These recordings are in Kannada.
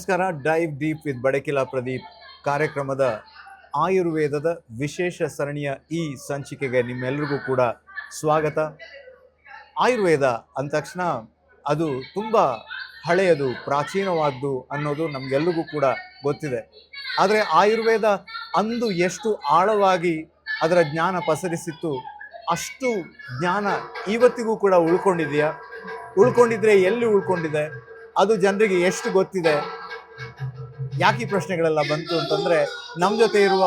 ನಮಸ್ಕಾರ. Dive deep with Badakila Pradeep ಕಾರ್ಯಕ್ರಮದ ಆಯುರ್ವೇದದ ವಿಶೇಷ ಸರಣಿಯ ಈ ಸಂಚಿಕೆಗೆ ನಿಮ್ಮೆಲ್ಲರಿಗೂ ಕೂಡ ಸ್ವಾಗತ. ಆಯುರ್ವೇದ ಅಂದ ತಕ್ಷಣ ಅದು ತುಂಬ ಹಳೆಯದು, ಪ್ರಾಚೀನವಾದ್ದು ಅನ್ನೋದು ನಮಗೆಲ್ಲರಿಗೂ ಕೂಡ ಗೊತ್ತಿದೆ. ಆದರೆ ಆಯುರ್ವೇದ ಅಂದು ಎಷ್ಟು ಆಳವಾಗಿ ಅದರ ಜ್ಞಾನ ಪಸರಿಸಿತ್ತು, ಅಷ್ಟು ಜ್ಞಾನ ಇವತ್ತಿಗೂ ಕೂಡ ಉಳ್ಕೊಂಡಿದ್ರೆ ಎಲ್ಲಿ ಉಳ್ಕೊಂಡಿದೆ, ಅದು ಜನರಿಗೆ ಎಷ್ಟು ಗೊತ್ತಿದೆ? ಯಾಕೆ ಈ ಪ್ರಶ್ನೆಗಳೆಲ್ಲ ಬಂತು ಅಂತಂದರೆ, ನಮ್ಮ ಜೊತೆ ಇರುವ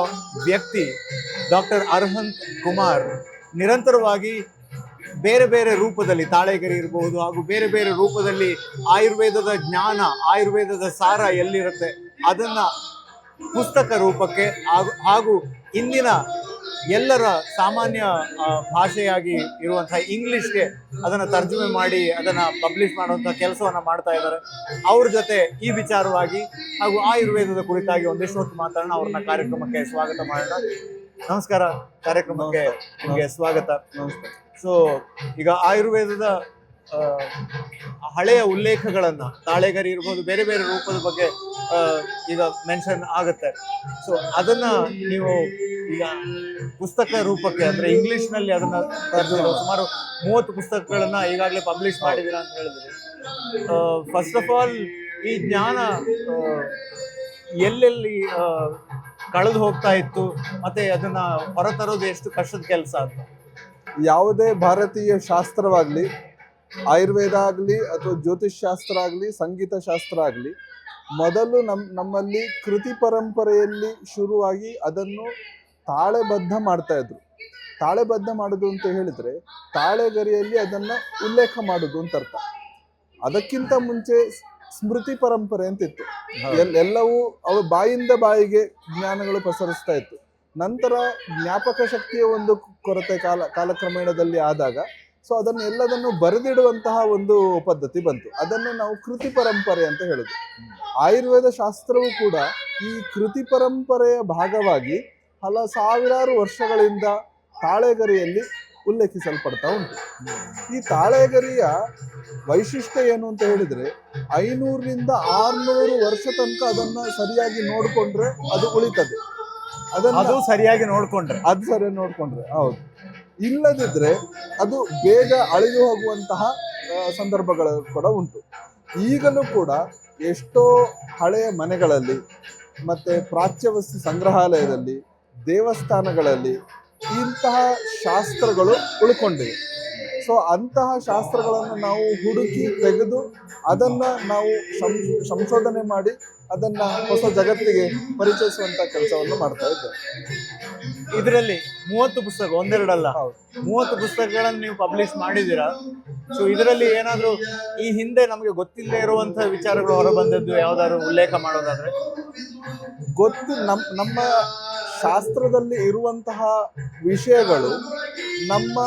ವ್ಯಕ್ತಿ ಡಾಕ್ಟರ್ ಅರ್ಹಂತ್ ಕುಮಾರ್ ನಿರಂತರವಾಗಿ ಬೇರೆ ಬೇರೆ ರೂಪದಲ್ಲಿ, ತಾಳೆಗರಿ ಇರಬಹುದು ಹಾಗೂ ಬೇರೆ ಬೇರೆ ರೂಪದಲ್ಲಿ ಆಯುರ್ವೇದದ ಜ್ಞಾನ, ಆಯುರ್ವೇದದ ಸಾರ ಎಲ್ಲಿರುತ್ತೆ ಅದನ್ನು ಪುಸ್ತಕ ರೂಪಕ್ಕೆ ಹಾಗೂ ಇಂದಿನ ಎಲ್ಲರ ಸಾಮಾನ್ಯ ಭಾಷೆಯಾಗಿ ಇರುವಂತಹ ಇಂಗ್ಲಿಷ್ಗೆ ಅದನ್ನು ತರ್ಜುಮೆ ಮಾಡಿ ಅದನ್ನು ಪಬ್ಲಿಷ್ ಮಾಡುವಂಥ ಕೆಲಸವನ್ನು ಮಾಡ್ತಾ ಇದ್ದಾರೆ. ಅವ್ರ ಜೊತೆ ಈ ವಿಚಾರವಾಗಿ ಹಾಗೂ ಆಯುರ್ವೇದದ ಕುರಿತಾಗಿ ಒಂದಿಷ್ಟು ಹೊತ್ತು ಮಾತಾಡೋಣ. ಅವ್ರನ್ನ ಕಾರ್ಯಕ್ರಮಕ್ಕೆ ಸ್ವಾಗತ ಮಾಡೋಣ. ನಮಸ್ಕಾರ, ಕಾರ್ಯಕ್ರಮಕ್ಕೆ ನಿಮಗೆ ಸ್ವಾಗತ. ಸೊ ಈಗ ಆಯುರ್ವೇದದ ಹಳೆಯ ಉಲ್ಲೇಖಗಳನ್ನು, ತಾಳೆಗರಿ ಇರ್ಬೋದು, ಬೇರೆ ಬೇರೆ ರೂಪದ ಬಗ್ಗೆ ಈಗ ಮೆನ್ಷನ್ ಆಗುತ್ತೆ. ಸೊ ಅದನ್ನ ನೀವು ಈಗ ಪುಸ್ತಕ ರೂಪಕ್ಕೆ ಅಂದ್ರೆ ಇಂಗ್ಲಿಷ್ನಲ್ಲಿ ಅದನ್ನ ಸುಮಾರು 30 ಪುಸ್ತಕಗಳನ್ನ ಈಗಾಗಲೇ ಪಬ್ಲಿಷ್ ಮಾಡಿದ್ದೀರಾ ಅಂತ ಹೇಳಿದ್ರಿ. ಫಸ್ಟ್ ಆಫ್ ಆಲ್, ಈ ಜ್ಞಾನ ಎಲ್ಲೆಲ್ಲಿ ಕಳೆದು ಹೋಗ್ತಾ ಇತ್ತು ಮತ್ತೆ ಅದನ್ನ ಹೊರತರೋದು ಎಷ್ಟು ಕಷ್ಟದ ಕೆಲಸ ಅಂತ? ಯಾವುದೇ ಭಾರತೀಯ ಶಾಸ್ತ್ರವಾಗಲಿ, ಆಯುರ್ವೇದ ಆಗಲಿ ಅಥವಾ ಜ್ಯೋತಿಷ್ ಶಾಸ್ತ್ರ ಆಗಲಿ, ಸಂಗೀತ ಶಾಸ್ತ್ರ ಆಗಲಿ, ಮೊದಲು ನಮ್ಮಲ್ಲಿ ಕೃತಿ ಪರಂಪರೆಯಲ್ಲಿ ಶುರುವಾಗಿ ಅದನ್ನು ತಾಳೆಬದ್ಧ ಮಾಡ್ತಾ ಇದ್ರು. ತಾಳೆಬದ್ಧ ಮಾಡೋದು ಅಂತ ಹೇಳಿದ್ರೆ ತಾಳೆಗರಿಯಲ್ಲಿ ಅದನ್ನ ಉಲ್ಲೇಖ ಮಾಡೋದು ಅಂತ ಅರ್ಥ. ಅದಕ್ಕಿಂತ ಮುಂಚೆ ಸ್ಮೃತಿ ಪರಂಪರೆ ಅಂತಿತ್ತು. ಎಲ್ಲವೂ ಅವ ಬಾಯಿಂದ ಬಾಯಿಗೆ ಜ್ಞಾನಗಳು ಪಸರಿಸ್ತಾ ಇತ್ತು. ನಂತರ ಜ್ಞಾಪಕ ಶಕ್ತಿಯ ಒಂದು ಕೊರತೆ ಕಾಲಕ್ರಮೇಣದಲ್ಲಿ ಆದಾಗ ಸೊ ಅದನ್ನು ಎಲ್ಲದನ್ನು ಬರೆದಿಡುವಂತಹ ಒಂದು ಪದ್ಧತಿ ಬಂತು. ಅದನ್ನೇ ನಾವು ಕೃತಿ ಪರಂಪರೆ ಅಂತ ಹೇಳುದು. ಆಯುರ್ವೇದ ಶಾಸ್ತ್ರವು ಕೂಡ ಈ ಕೃತಿ ಪರಂಪರೆಯ ಭಾಗವಾಗಿ ಸಾವಿರಾರು ವರ್ಷಗಳಿಂದ ತಾಳೆಗರಿಯಲ್ಲಿ ಉಲ್ಲೇಖಿಸಲ್ಪಡ್ತಾ ಉಂಟು. ಈ ತಾಳೆಗರಿಯ ವೈಶಿಷ್ಟ್ಯ ಏನು ಅಂತ ಹೇಳಿದ್ರೆ, 500ರಿಂದ 600 ವರ್ಷ ತನಕ ಅದನ್ನ ಸರಿಯಾಗಿ ನೋಡ್ಕೊಂಡ್ರೆ ಅದು ಉಳಿತದೆ. ಅದು ಸರಿಯಾಗಿ ನೋಡ್ಕೊಂಡ್ರೆ ಹೌದು. ಇಲ್ಲದಿದ್ರೆ ಅದು ಬೇಗ ಅಳಿದು ಹೋಗುವಂತಹ ಸಂದರ್ಭಗಳು ಕೂಡ ಉಂಟು. ಈಗಲೂ ಕೂಡ ಎಷ್ಟೋ ಹಳೆಯ ಮನೆಗಳಲ್ಲಿ ಮತ್ತೆ ಪ್ರಾಚ್ಯವಸ್ತು ಸಂಗ್ರಹಾಲಯದಲ್ಲಿ, ದೇವಸ್ಥಾನಗಳಲ್ಲಿ ಇಂತಹ ಶಾಸ್ತ್ರಗಳು ಉಳ್ಕೊಂಡಿವೆ. ಸೊ ಅಂತಹ ಶಾಸ್ತ್ರಗಳನ್ನು ನಾವು ಹುಡುಕಿ ತೆಗೆದು ಅದನ್ನ ನಾವು ಸಂಶೋಧನೆ ಮಾಡಿ ಅದನ್ನ ಹೊಸ ಜಗತ್ತಿಗೆ ಪರಿಚಯಿಸುವಂತ ಕೆಲಸವನ್ನು ಮಾಡ್ತಾ ಇದ್ದೇವೆ. ಇದರಲ್ಲಿ 30 ಪುಸ್ತಕ, ಒಂದೆರಡಲ್ಲ, 30 ಪುಸ್ತಕಗಳನ್ನು ನೀವು ಪಬ್ಲಿಷ್ ಮಾಡಿದ್ದೀರಾ. ಸೊ ಇದರಲ್ಲಿ ಏನಾದರೂ ಈ ಹಿಂದೆ ನಮಗೆ ಗೊತ್ತಿಲ್ಲದೆ ಇರುವಂತಹ ವಿಚಾರಗಳು ಹೊರ ಬಂದದ್ದು ಯಾವ್ದಾದ್ರು ಉಲ್ಲೇಖ ಮಾಡೋದಾದ್ರೆ? ನಮ್ಮ ಶಾಸ್ತ್ರದಲ್ಲಿ ಇರುವಂತಹ ವಿಷಯಗಳು ನಮ್ಮ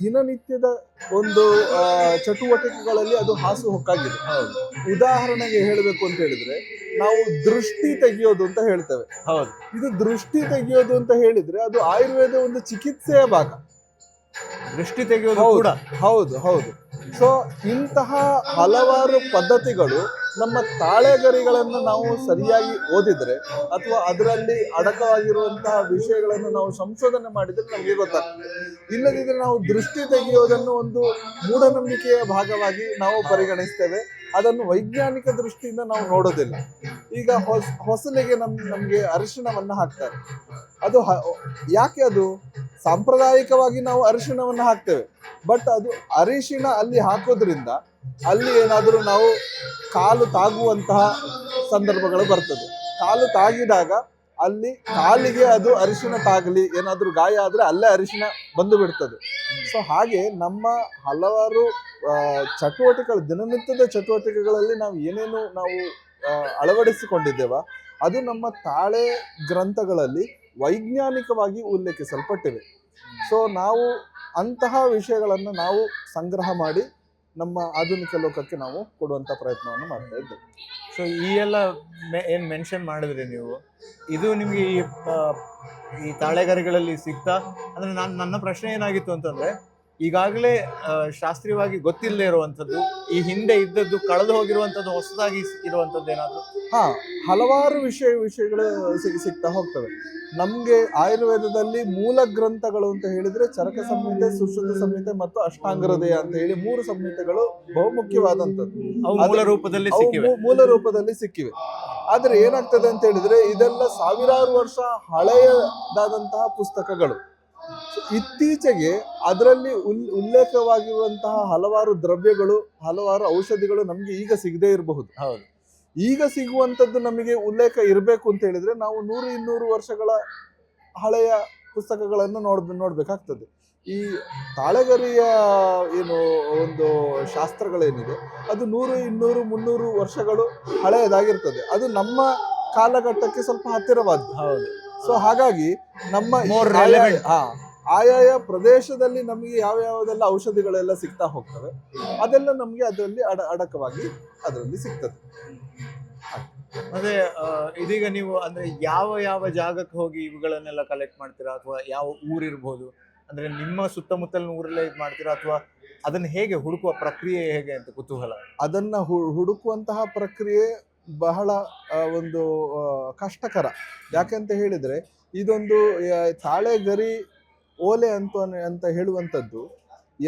ದಿನನಿತ್ಯದ ಒಂದು ಚಟುವಟಿಕೆಗಳಲ್ಲಿ ಅದು ಹಾಸು ಹೊಕ್ಕಾಗಿದೆ. ಉದಾಹರಣೆಗೆ ಹೇಳಬೇಕು ಅಂತ ಹೇಳಿದ್ರೆ, ನಾವು ದೃಷ್ಟಿ ತೆಗೆಯೋದು ಅಂತ ಹೇಳ್ತೇವೆ. ಹೌದು, ಇದು ದೃಷ್ಟಿ ತೆಗೆಯೋದು ಅಂತ ಹೇಳಿದ್ರೆ ಅದು ಆಯುರ್ವೇದ ಒಂದು ಚಿಕಿತ್ಸೆಯ ಭಾಗ. ದೃಷ್ಟಿ ತೆಗೆಯೋದು ಕೂಡ ಹೌದು. ಸೊ ಇಂತಹ ಹಲವಾರು ಪದ್ಧತಿಗಳು ನಮ್ಮ ತಾಳೆಗರಿಗಳನ್ನು ನಾವು ಸರಿಯಾಗಿ ಓದಿದ್ರೆ ಅಥವಾ ಅದರಲ್ಲಿ ಅಡಕವಾಗಿರುವಂತಹ ವಿಷಯಗಳನ್ನು ನಾವು ಸಂಶೋಧನೆ ಮಾಡಿದ್ರೆ ನಮಗೆ ಗೊತ್ತಾಗ್ತದೆ. ಇಲ್ಲದಿದ್ರೆ ನಾವು ದೃಷ್ಟಿ ತೆಗೆಯೋದನ್ನು ಒಂದು ಮೂಢನಂಬಿಕೆಯ ಭಾಗವಾಗಿ ನಾವು ಪರಿಗಣಿಸ್ತೇವೆ. ಅದನ್ನು ವೈಜ್ಞಾನಿಕ ದೃಷ್ಟಿಯಿಂದ ನಾವು ನೋಡೋದಿಲ್ಲ. ಈಗ ಹೊಸಲಿಗೆ ನಮ್ಗೆ ಅರಿಶಿಣವನ್ನ ಹಾಕ್ತಾರೆ. ಅದು ಯಾಕೆ? ಅದು ಸಾಂಪ್ರದಾಯಿಕವಾಗಿ ನಾವು ಅರಿಶಿಣವನ್ನು ಹಾಕ್ತೇವೆ. ಬಟ್ ಅದು ಅರಿಶಿಣ ಅಲ್ಲಿ ಹಾಕೋದ್ರಿಂದ ಅಲ್ಲಿ ಏನಾದರೂ ನಾವು ಕಾಲು ತಾಗುವಂತಹ ಸಂದರ್ಭಗಳು ಬರ್ತದೆ. ಕಾಲು ತಾಗಿದಾಗ ಅಲ್ಲಿ ಕಾಲಿಗೆ ಅದು ಅರಿಶಿಣ ತಾಗಲಿ, ಏನಾದರೂ ಗಾಯ ಆದರೆ ಅಲ್ಲೇ ಅರಿಶಿಣ ಬಂದು ಬಿಡ್ತದೆ. ಸೊ ಹಾಗೆ ನಮ್ಮ ಹಲವಾರು ದಿನನಿತ್ಯದ ಚಟುವಟಿಕೆಗಳಲ್ಲಿ ನಾವು ಏನೇನು ನಾವು ಅಳವಡಿಸಿಕೊಂಡಿದ್ದೇವ ಅದು ನಮ್ಮ ತಾಳೆ ಗ್ರಂಥಗಳಲ್ಲಿ ವೈಜ್ಞಾನಿಕವಾಗಿ ಉಲ್ಲೇಖಿಸಲ್ಪಟ್ಟಿವೆ. ಸೊ ನಾವು ಅಂತಹ ವಿಷಯಗಳನ್ನು ನಾವು ಸಂಗ್ರಹ ಮಾಡಿ ನಮ್ಮ ಆಧುನಿಕ ಲೋಕಕ್ಕೆ ನಾವು ಕೊಡುವಂಥ ಪ್ರಯತ್ನವನ್ನು ಮಾಡ್ತಾ ಇದ್ದೇವೆ. ಸೊ ಈ ಎಲ್ಲ ಏನು ಮೆನ್ಷನ್ ಮಾಡಿದ್ರಿ ನೀವು, ಇದು ನಿಮಗೆ ಈ ತಾಳೆಗರಿಗಳಲ್ಲಿ ಸಿಗ್ತಾ? ಅಂದರೆ ನನ್ನ ಪ್ರಶ್ನೆ ಏನಾಗಿತ್ತು ಅಂತಂದರೆ, ಈಗಾಗಲೇ ಶಾಸ್ತ್ರೀಯವಾಗಿ ಗೊತ್ತಿಲ್ಲದೆ ಇರುವಂಥದ್ದು, ಈ ಹಿಂದೆ ಇದ್ದದ್ದು ಕಳೆದು ಹೋಗಿರುವಂಥದ್ದು, ಹೊಸದಾಗಿ ಇರುವಂಥದ್ದು ಏನಾದ್ರು? ಹಾ, ಹಲವಾರು ವಿಷಯಗಳು ಸಿಗ್ತಾ ಹೋಗ್ತವೆ ನಮ್ಗೆ. ಆಯುರ್ವೇದದಲ್ಲಿ ಮೂಲ ಗ್ರಂಥಗಳು ಅಂತ ಹೇಳಿದ್ರೆ ಚರಕ ಸಂಹಿತೆ, ಸುಶ್ರುತ ಸಂಹಿತೆ ಮತ್ತು ಅಷ್ಟಾಂಗ ಹೃದಯ ಅಂತ ಹೇಳಿ 3 ಸಂಹಿತೆಗಳು ಬಹುಮುಖ್ಯವಾದಂಥದ್ದು. ಅವು ಮೂಲ ರೂಪದಲ್ಲಿ ಸಿಕ್ಕಿವೆ. ಮೂಲ ರೂಪದಲ್ಲಿ ಸಿಕ್ಕಿವೆ. ಆದ್ರೆ ಏನಾಗ್ತದೆ ಅಂತ ಹೇಳಿದ್ರೆ ಇದೆಲ್ಲ ಸಾವಿರಾರು ವರ್ಷ ಹಳೆಯದಾದಂತಹ ಪುಸ್ತಕಗಳು. ಇತ್ತೀಚೆಗೆ ಅದರಲ್ಲಿ ಉಲ್ಲೇಖವಾಗಿರುವಂತಹ ಹಲವಾರು ದ್ರವ್ಯಗಳು, ಹಲವಾರು ಔಷಧಿಗಳು ನಮ್ಗೆ ಈಗ ಸಿಗದೇ ಇರಬಹುದು. ಹೌದು. ಈಗ ಸಿಗುವಂತದ್ದು ನಮಗೆ ಉಲ್ಲೇಖ ಇರಬೇಕು ಅಂತ ಹೇಳಿದ್ರೆ ನಾವು 100-200 ವರ್ಷಗಳ ಹಳೆಯ ಪುಸ್ತಕಗಳನ್ನು ನೋಡ್ಬೇಕಾಗ್ತದೆ. ಈ ತಾಳೆಗರಿಯ ಏನು ಒಂದು ಶಾಸ್ತ್ರಗಳೇನಿದೆ ಅದು 100-200-300 ವರ್ಷಗಳು ಹಳೆಯದಾಗಿರ್ತದೆ. ಅದು ನಮ್ಮ ಕಾಲಘಟ್ಟಕ್ಕೆ ಸ್ವಲ್ಪ ಹತ್ತಿರವಾದ್ದು. ಹೌದು. ಸೊ ಹಾಗಾಗಿ ನಮ್ಮ ಆಯಾಯ ಪ್ರದೇಶದಲ್ಲಿ ನಮಗೆ ಯಾವ ಯಾವುದೆಲ್ಲ ಔಷಧಿಗಳೆಲ್ಲ ಸಿಗ್ತಾ ಹೋಗ್ತವೆ ಅದೆಲ್ಲ ನಮಗೆ ಅದರಲ್ಲಿ ಅಡಕವಾಗಿ ಅದರಲ್ಲಿ ಸಿಗ್ತದೆ. ಮತ್ತೆ ಇದೀಗ ನೀವು ಅಂದ್ರೆ ಯಾವ ಯಾವ ಜಾಗಕ್ಕೆ ಹೋಗಿ ಇವುಗಳನ್ನೆಲ್ಲ ಕಲೆಕ್ಟ್ ಮಾಡ್ತೀರಾ, ಅಥವಾ ಯಾವ ಊರಿರ್ಬೋದು, ಅಂದ್ರೆ ನಿಮ್ಮ ಸುತ್ತಮುತ್ತಲಿನ ಊರಲ್ಲೇ ಇದು ಮಾಡ್ತೀರಾ, ಅಥವಾ ಅದನ್ನ ಹೇಗೆ ಹುಡುಕುವ ಪ್ರಕ್ರಿಯೆ ಹೇಗೆ ಅಂತ ಕುತೂಹಲ? ಅದನ್ನ ಹುಡುಕುವಂತಹ ಪ್ರಕ್ರಿಯೆ ಬಹಳ ಒಂದು ಕಷ್ಟಕರ. ಯಾಕೆಂತ ಹೇಳಿದ್ರೆ ಇದೊಂದು ತಾಳೆಗರಿ ಓಲೆ ಅಂತ ಹೇಳುವಂಥದ್ದು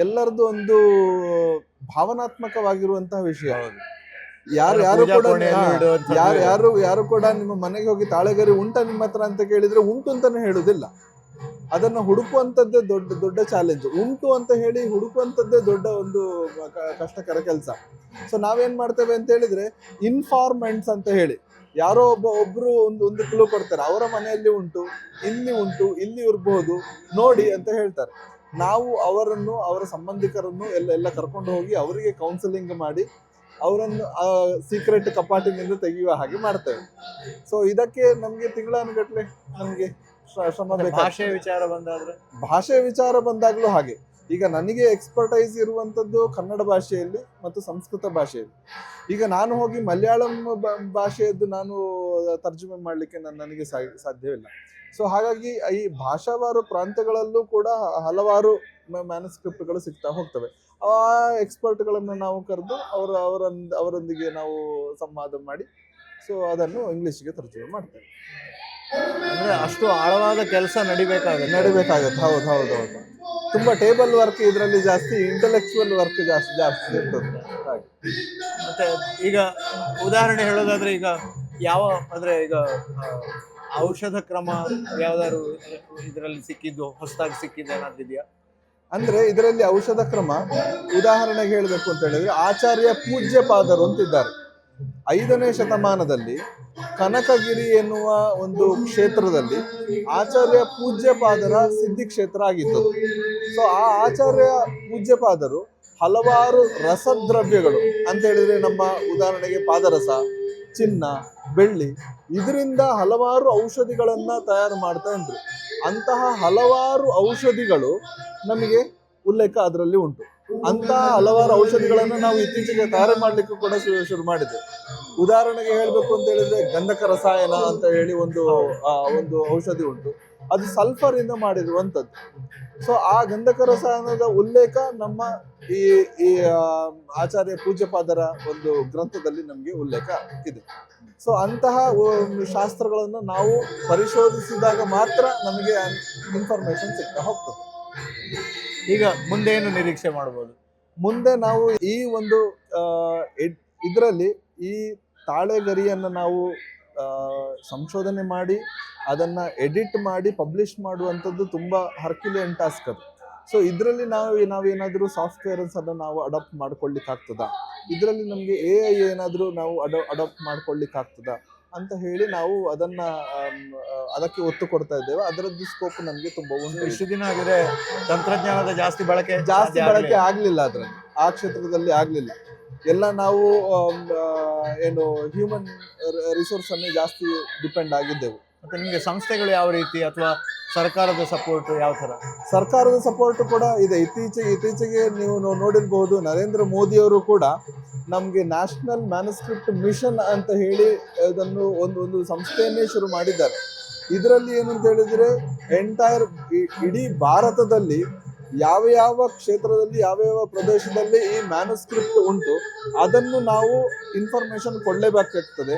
ಎಲ್ಲರದ್ದು ಒಂದು ಭಾವನಾತ್ಮಕವಾಗಿರುವಂತಹ ವಿಷಯ. ಯಾರು ಕೂಡ ನಿಮ್ಮ ಮನೆಗೆ ಹೋಗಿ ತಾಳೆಗರಿ ಉಂಟ ನಿಮ್ಮ ಹತ್ರ ಅಂತ ಕೇಳಿದ್ರೆ ಉಂಟು ಅಂತಾನೆ ಹೇಳುದಿಲ್ಲ. ಅದನ್ನ ಹುಡುಕುವಂಥದ್ದೇ ದೊಡ್ಡ ಚಾಲೆಂಜ್. ಉಂಟು ಅಂತ ಹೇಳಿ ಹುಡುಕುವಂಥದ್ದೇ ದೊಡ್ಡ ಒಂದು ಕಷ್ಟಕರ ಕೆಲಸ. ಸೊ ನಾವೇನ್ ಮಾಡ್ತೇವೆ ಅಂತ ಹೇಳಿದ್ರೆ ಇನ್ಫಾರ್ಮೆಂಟ್ಸ್ ಅಂತ ಹೇಳಿ ಯಾರೋ ಒಬ್ರು ಒಂದು ಕ್ಲೂ ಕೊಡ್ತಾರೆ, ಅವರ ಮನೆಯಲ್ಲಿ ಉಂಟು, ಇಲ್ಲಿ ಇರಬಹುದು ನೋಡಿ ಅಂತ ಹೇಳ್ತಾರೆ. ನಾವು ಅವರನ್ನು, ಅವರ ಸಂಬಂಧಿಕರನ್ನು ಎಲ್ಲ ಕರ್ಕೊಂಡು ಹೋಗಿ ಅವರಿಗೆ ಕೌನ್ಸಿಲಿಂಗ್ ಮಾಡಿ ಅವರನ್ನು ಸೀಕ್ರೆಟ್ ಕಪಾಟಿನಿಂದ ತೆಗೆಯುವ ಹಾಗೆ ಮಾಡ್ತೇವೆ. ಸೊ ಇದಕ್ಕೆ ನಮ್ಗೆ ತಿಂಗಳಾನುಗಟ್ಲೆ ನಮ್ಗೆ ಶ್ರಮ ಬೇಕು. ಭಾಷೆಯ ವಿಚಾರ ಬಂದಾಗ್ಲೂ ಹಾಗೆ. ಈಗ ನನಗೆ ಎಕ್ಸ್ಪರ್ಟೈಸ್ ಇರುವಂತದ್ದು ಕನ್ನಡ ಭಾಷೆಯಲ್ಲಿ ಮತ್ತು ಸಂಸ್ಕೃತ ಭಾಷೆಯಲ್ಲಿ. ಈಗ ನಾನು ಹೋಗಿ ಮಲಯಾಳಂ ಭಾಷೆಯದ್ದು ನಾನು ತರ್ಜುಮೆ ಮಾಡ್ಲಿಕ್ಕೆ ನನಗೆ ಸಾಧ್ಯವಿಲ್ಲ. ಸೊ ಹಾಗಾಗಿ ಈ ಭಾಷಾವಾರು ಪ್ರಾಂತ್ಯಗಳಲ್ಲೂ ಕೂಡ ಹಲವಾರು ಮ್ಯಾನುಸ್ಕ್ರಿಪ್ಟ್ಗಳು ಸಿಗ್ತಾ ಹೋಗ್ತವೆ. ಆ ಎಕ್ಸ್ಪರ್ಟ್ಗಳನ್ನು ನಾವು ಕರೆದು ಅವರೊಂದಿಗೆ ನಾವು ಸಂವಾದ ಮಾಡಿ ಸೊ ಅದನ್ನು ಇಂಗ್ಲಿಷ್ಗೆ ತರ್ಜುಮೆ ಮಾಡ್ತೇವೆ. ಅಂದ್ರೆ ಅಷ್ಟು ಆಳವಾದ ಕೆಲಸ ನಡಿಬೇಕಾಗತ್ತೆ. ಹೌದು. ತುಂಬಾ ಟೇಬಲ್ ವರ್ಕ್ ಇದರಲ್ಲಿ ಜಾಸ್ತಿ, ಇಂಟೆಲೆಕ್ಚುವಲ್ ವರ್ಕ್ ಜಾಸ್ತಿ ಇರ್ತದೆ. ಹಾಗೆ. ಮತ್ತೆ ಈಗ ಉದಾಹರಣೆ ಹೇಳೋದಾದ್ರೆ ಈಗ ಈಗ ಔಷಧ ಕ್ರಮ ಯಾವ್ದಾದ್ರು ಇದರಲ್ಲಿ ಸಿಕ್ಕಿದ್ದು, ಹೊಸದಾಗಿ ಸಿಕ್ಕಿದ್ದು ಏನಾದ್ರು ಇದೆಯಾ? ಅಂದ್ರೆ ಇದರಲ್ಲಿ ಔಷಧ ಕ್ರಮ ಉದಾಹರಣೆಗೆ ಹೇಳಬೇಕು ಅಂತ ಹೇಳಿದ್ರೆ ಆಚಾರ್ಯ ಪೂಜ್ಯಪಾದರು ಅಂತಿದ್ದಾರೆ. 5ನೇ ಶತಮಾನದಲ್ಲಿ ಕನಕಗಿರಿ ಎನ್ನುವ ಒಂದು ಕ್ಷೇತ್ರದಲ್ಲಿ ಆಚಾರ್ಯ ಪೂಜ್ಯಪಾದರ ಸಿದ್ಧಿ ಕ್ಷೇತ್ರ ಆಗಿತ್ತು. ಸೊ ಆ ಆಚಾರ್ಯ ಪೂಜ್ಯಪಾದರು ಹಲವಾರು ರಸದ್ರವ್ಯಗಳು ಅಂತ ಹೇಳಿದ್ರೆ ನಮ್ಮ ಉದಾಹರಣೆಗೆ ಪಾದರಸ, ಚಿನ್ನ, ಬೆಳ್ಳಿ, ಇದರಿಂದ ಹಲವಾರು ಔಷಧಿಗಳನ್ನ ತಯಾರು ಮಾಡ್ತಾ ಇದ್ರು. ಅಂತಹ ಹಲವಾರು ಔಷಧಿಗಳು ನಮಗೆ ಉಲ್ಲೇಖ ಅದರಲ್ಲಿ ಉಂಟು. ಅಂತಹ ಹಲವಾರು ಔಷಧಿಗಳನ್ನು ನಾವು ಇತ್ತೀಚೆಗೆ ತಯಾರು ಮಾಡ್ಲಿಕ್ಕೂ ಕೂಡ ಶುರು ಮಾಡಿದ್ದೇವೆ. ಉದಾಹರಣೆಗೆ ಹೇಳ್ಬೇಕು ಅಂತ ಹೇಳಿದ್ರೆ ಗಂಧಕ ರಸಾಯನ ಅಂತ ಹೇಳಿ ಒಂದು ಔಷಧಿ ಉಂಟು. ಅದು ಸಲ್ಫರ್ ಇಂದ ಮಾಡಿರುವಂಥದ್ದು. ಸೊ ಆ ಗಂಧಕ ರಸಾಯನದ ಉಲ್ಲೇಖ ನಮ್ಮ ಈ ಆಚಾರ್ಯ ಪೂಜ್ಯಪಾದರ ಒಂದು ಗ್ರಂಥದಲ್ಲಿ ನಮಗೆ ಉಲ್ಲೇಖ ಇದೆ. ಸೊ ಅಂತಹ ಶಾಸ್ತ್ರಗಳನ್ನು ನಾವು ಪರಿಶೋಧಿಸಿದಾಗ ಮಾತ್ರ ನಮಗೆ ಇನ್ಫಾರ್ಮೇಶನ್ ಸಿಗ್ತಾ ಹೋಗ್ತದೆ. ಈಗ ಮುಂದೆ ಏನು ನಿರೀಕ್ಷೆ ಮಾಡಬಹುದು? ಮುಂದೆ ನಾವು ಈ ಒಂದು ಇದರಲ್ಲಿ ಈ ತಾಳೆಗರಿಯನ್ನು ನಾವು ಸಂಶೋಧನೆ ಮಾಡಿ ಅದನ್ನ ಎಡಿಟ್ ಮಾಡಿ ಪಬ್ಲಿಷ್ ಮಾಡುವಂಥದ್ದು ತುಂಬಾ ಹರ್ಕ್ಯುಲಿಯನ್ ಟಾಸ್ಕ್ ಅದು. ಸೊ ಇದರಲ್ಲಿ ನಾವೇನಾದರೂ ಸಾಫ್ಟ್ವೇರ್ಸ್ ಅನ್ನು ನಾವು ಅಡಾಪ್ಟ್ ಮಾಡ್ಕೊಳ್ಳಿಕ್ಕೆ ಆಗ್ತದಾ, ಇದರಲ್ಲಿ ನಮಗೆ AI ಏನಾದರೂ ನಾವು ಅಡಾಪ್ಟ್ ಮಾಡ್ಕೊಳ್ಳಿಕ್ಕೆ ಆಗ್ತದಾ ಅಂತ ಹೇಳಿ ನಾವು ಅದಕ್ಕೆ ಒತ್ತು ಕೊಡ್ತಾ ಇದ್ದೇವೆ. ಅದರದ್ದು ಸ್ಕೋಪ್ ನಮಗೆ ತುಂಬಾ ಉಂಟು. ಇಷ್ಟು ದಿನ ಆಗಿದೆ ತಂತ್ರಜ್ಞಾನದ ಜಾಸ್ತಿ ಬಳಕೆ ಆಗ್ಲಿಲ್ಲ, ಅದ್ರಲ್ಲಿ ಆ ಕ್ಷೇತ್ರದಲ್ಲಿ ಆಗ್ಲಿಲ್ಲ. ಎಲ್ಲ ನಾವು ಏನು ಹ್ಯೂಮನ್ ರಿಸೋರ್ಸ್ ಅನ್ನೇ ಜಾಸ್ತಿ ಡಿಪೆಂಡ್ ಆಗಿದ್ದೆವು. ಮತ್ತೆ ನಿಮಗೆ ಸಂಸ್ಥೆಗಳು ಯಾವ ರೀತಿ, ಅಥವಾ ಸರ್ಕಾರದ ಸಪೋರ್ಟ್ ಯಾವ ತರ? ಸರ್ಕಾರದ ಸಪೋರ್ಟ್ ಕೂಡ ಇದೆ. ಇತ್ತೀಚೆಗೆ ನೀವು ನೋಡಿರ್ಬಹುದು, ನರೇಂದ್ರ ಮೋದಿ ಅವರು ಕೂಡ ನಮ್ಗೆ ನ್ಯಾಷನಲ್ ಮ್ಯಾನುಸ್ಕ್ರಿಪ್ಟ್ ಮಿಷನ್ ಅಂತ ಹೇಳಿ ಅದನ್ನು ಒಂದು ಸಂಸ್ಥೆಯನ್ನೇ ಶುರು ಮಾಡಿದ್ದಾರೆ. ಇದರಲ್ಲಿ ಏನು ಅಂತ ಹೇಳಿದ್ರೆ ಇಡೀ ಭಾರತದಲ್ಲಿ ಯಾವ ಯಾವ ಕ್ಷೇತ್ರದಲ್ಲಿ ಯಾವ ಯಾವ ಪ್ರದೇಶದಲ್ಲಿ ಈ ಮ್ಯಾನುಸ್ಕ್ರಿಪ್ಟ್ ಉಂಟು ಅದನ್ನು ನಾವು ಇನ್ಫಾರ್ಮೇಶನ್ ಕೊಡಲೇಬೇಕಾಗ್ತದೆ.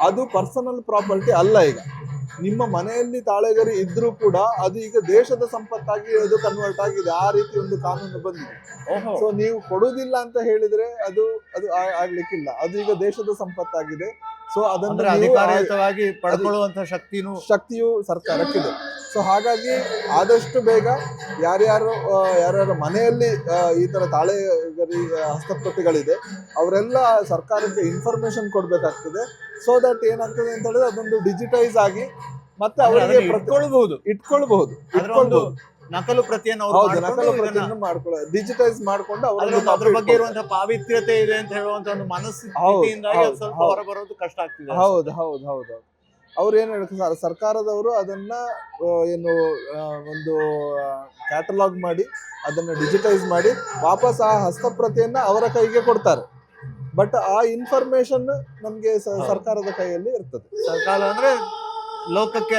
ಅದು ಪರ್ಸನಲ್ ಪ್ರಾಪರ್ಟಿ ಅಲ್ಲ. ಈಗ ನಿಮ್ಮ ಮನೆಯಲ್ಲಿ ತಾಳೆಗರಿ ಇದ್ರೂ ಕೂಡ ಅದು ಈಗ ದೇಶದ ಸಂಪತ್ತಾಗಿ ಅದು ಕನ್ವರ್ಟ್ ಆಗಿದೆ. ಆ ರೀತಿ ಒಂದು ಕಾನೂನು ಬಂದಿದೆ. ಸೊ ನೀವು ಕೊಡುವುದಿಲ್ಲ ಅಂತ ಹೇಳಿದ್ರೆ ಅದು ಅದು ಆಗ್ಲಿಕ್ಕಿಲ್ಲ. ಅದು ಈಗ ದೇಶದ ಸಂಪತ್ತಾಗಿದೆ. ಸೊ ಅದನ್ನು ಅಧಿಕಾರಯುತವಾಗಿ ಪಡ್ಕೊಳ್ಳುವಂತ ಶಕ್ತಿಯು ಸರ್ಕಾರಕ್ಕಿದೆ. ಸೊ ಹಾಗಾಗಿ ಆದಷ್ಟು ಬೇಗ ಯಾರ್ಯಾರ ಮನೆಯಲ್ಲಿ ಈ ತರ ತಾಳೆಗರಿ ಹಸ್ತಪ್ರತಿಗಳಿದೆ ಅವರೆಲ್ಲ ಸರ್ಕಾರಕ್ಕೆ ಇನ್ಫಾರ್ಮೇಶನ್ ಕೊಡ್ಬೇಕಾಗ್ತದೆ. ಸೊ ದಟ್ ಏನಾಗ್ತದೆ ಅಂತ ಹೇಳಿದ್ರೆ ಅದೊಂದು ಡಿಜಿಟೈಸ್ ಆಗಿ ಮತ್ತೆ ಅವರಿಗೆ ಇಟ್ಕೊಳ್ಬಹುದು. ನಕಲು ಪ್ರತಿಯನ್ನು ಮಾಡ್ಕೊಳ್ಳೋದು, ಡಿಜಿಟೈಸ್ ಮಾಡ್ಕೊಂಡು ಅದ್ರ ಬಗ್ಗೆ ಇರುವಂತಹ ಪಾವಿತ್ರ್ಯತೆ ಇದೆ ಅಂತ ಹೇಳುವಂತ ಒಂದು ಮನಸ್ಥಿತಿಯಿಂದಾಗಿ ಸ್ವಲ್ಪ ಹೊರಬರೋದು ಕಷ್ಟ ಆಗ್ತಿದೆ. ಹೌದು. ಅವ್ರು ಏನ್ ಹೇಳ್ತಾರೆ, ಸರ್ಕಾರದವರು ಅದನ್ನ ಏನು ಒಂದು ಕ್ಯಾಟಲಾಗ್ ಮಾಡಿ ಅದನ್ನ ಡಿಜಿಟೈಸ್ ಮಾಡಿ ವಾಪಸ್ ಆ ಹಸ್ತಪ್ರತಿಯನ್ನ ಅವರ ಕೈಗೆ ಕೊಡ್ತಾರೆ. ಬಟ್ ಆ ಇನ್ಫಾರ್ಮೇಶನ್ ನಮ್ಗೆ ಸರ್ಕಾರದ ಕೈಯಲ್ಲಿ ಇರ್ತದೆ. ಸರ್ಕಾರ ಅಂದ್ರೆ ಲೋಕಕ್ಕೆ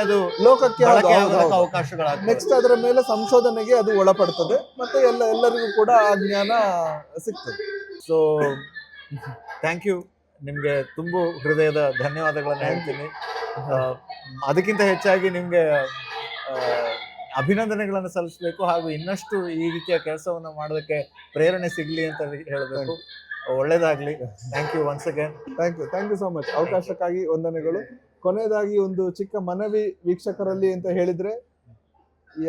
ಅವಕಾಶಗಳಾಗ್ತದೆ. ನೆಕ್ಸ್ಟ್ ಅದರ ಮೇಲೆ ಸಂಶೋಧನೆಗೆ ಅದು ಒಳಪಡ್ತದೆ. ಮತ್ತೆ ಎಲ್ಲರಿಗೂ ಕೂಡ ಆ ಜ್ಞಾನ ಸಿಗ್ತದೆ. ಸೊ ಥ್ಯಾಂಕ್ ಯು, ನಿಮ್ಗೆ ತುಂಬು ಹೃದಯದ ಧನ್ಯವಾದಗಳನ್ನ ಹೇಳ್ತೀನಿ. ಅದಕ್ಕಿಂತ ಹೆಚ್ಚಾಗಿ ನಿಮ್ಗೆ ಅಭಿನಂದನೆಗಳನ್ನು ಸಲ್ಲಿಸಬೇಕು. ಹಾಗೂ ಇನ್ನಷ್ಟು ಈ ರೀತಿಯ ಕೆಲಸವನ್ನ ಮಾಡೋದಕ್ಕೆ ಪ್ರೇರಣೆ ಸಿಗ್ಲಿ ಅಂತ ಹೇಳಬೇಕು. ಒಳ್ಳೇದಾಗ್ಲಿ. Thank you once again. Thank you so much. ಅವಕಾಶಕ್ಕಾಗಿ ವಂದನೆಗಳು. ಕೊನೆಯದಾಗಿ ಒಂದು ಚಿಕ್ಕ ಮನವಿ ವೀಕ್ಷಕರಲ್ಲಿ ಅಂತ ಹೇಳಿದ್ರೆ,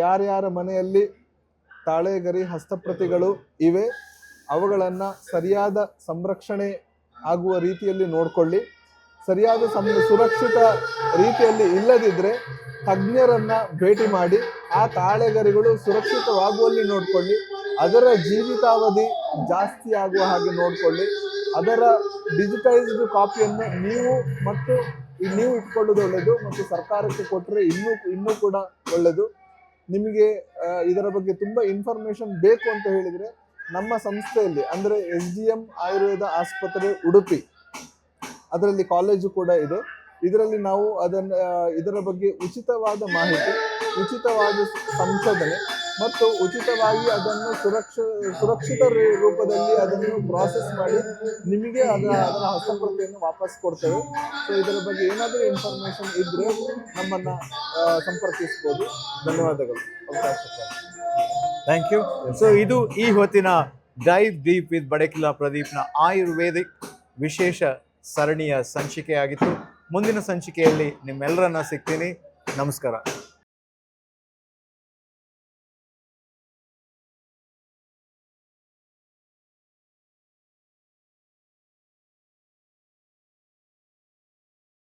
ಯಾರ್ಯಾರ ಮನೆಯಲ್ಲಿ ತಾಳೆಗರಿ ಹಸ್ತಪ್ರತಿಗಳು ಇವೆ ಅವುಗಳನ್ನ ಸರಿಯಾದ ಸಂರಕ್ಷಣೆ ಆಗುವ ರೀತಿಯಲ್ಲಿ ನೋಡ್ಕೊಳ್ಳಿ. ಸರಿಯಾದ ಸುರಕ್ಷಿತ ರೀತಿಯಲ್ಲಿ ಇಲ್ಲದಿದ್ರೆ ತಜ್ಞರನ್ನ ಭೇಟಿ ಮಾಡಿ ಆ ತಾಳೆಗರಿಗಳು ಸುರಕ್ಷಿತವಾಗುವಲ್ಲಿ ನೋಡ್ಕೊಳ್ಳಿ. ಅದರ ಜೀವಿತಾವಧಿ ಜಾಸ್ತಿ ಆಗುವ ಹಾಗೆ ನೋಡ್ಕೊಳ್ಳಿ. ಅದರ ಡಿಜಿಟೈಸ್ಡ್ ಕಾಪಿಯನ್ನು ನೀವು ಇಟ್ಕೊಳ್ಳೋದು ಒಳ್ಳೆಯದು. ಮತ್ತು ಸರ್ಕಾರಕ್ಕೆ ಕೊಟ್ಟರೆ ಇನ್ನೂ ಕೂಡ ಒಳ್ಳೆಯದು. ನಿಮಗೆ ಇದರ ಬಗ್ಗೆ ತುಂಬಾ ಇನ್ಫಾರ್ಮೇಶನ್ ಬೇಕು ಅಂತ ಹೇಳಿದ್ರೆ ನಮ್ಮ ಸಂಸ್ಥೆಯಲ್ಲಿ ಅಂದ್ರೆ SDM ಆಯುರ್ವೇದ ಆಸ್ಪತ್ರೆ ಉಡುಪಿ, ಅದರಲ್ಲಿ ಕಾಲೇಜು ಕೂಡ ಇದೆ. ಇದರಲ್ಲಿ ನಾವು ಇದರ ಬಗ್ಗೆ ಉಚಿತವಾದ ಮಾಹಿತಿ, ಉಚಿತವಾದ ಸಂಶೋಧನೆ ಮತ್ತು ಉಚಿತವಾಗಿ ಅದನ್ನು ಸುರಕ್ಷಿತ ರೂಪದಲ್ಲಿ ಅದನ್ನು ಪ್ರಾಸೆಸ್ ಮಾಡಿ ನಿಮಗೆ ಅದರ ಹಸ್ತಪ್ರತಿಯನ್ನು ವಾಪಸ್ ಕೊಡ್ತೇವೆ. ಸೊ ಇದರ ಬಗ್ಗೆ ಏನಾದರೂ ಇನ್ಫಾರ್ಮೇಶನ್ ಇದ್ರೆ ನಮ್ಮನ್ನ ಸಂಪರ್ಕಿಸಬಹುದು. ಧನ್ಯವಾದಗಳು ಅವಕಾಶಕ್ಕೆ. Thank you. ಸೊ ಇದು ಈ ಹೊತ್ತಿನ ಡೈವ್ ಡೀಪ್ ವಿತ್ ಬಡಕಿಲಾ ಪ್ರದೀಪ್ನ ಆಯುರ್ವೇದಿಕ್ ವಿಶೇಷ ಸರಣಿಯ ಸಂಚಿಕೆಯಾಗಿತ್ತು. ಮುಂದಿನ ಸಂಚಿಕೆಯಲ್ಲಿ ನಿಮ್ಮೆಲ್ಲರನ್ನ ಸಿಗ್ತೀನಿ. ನಮಸ್ಕಾರ.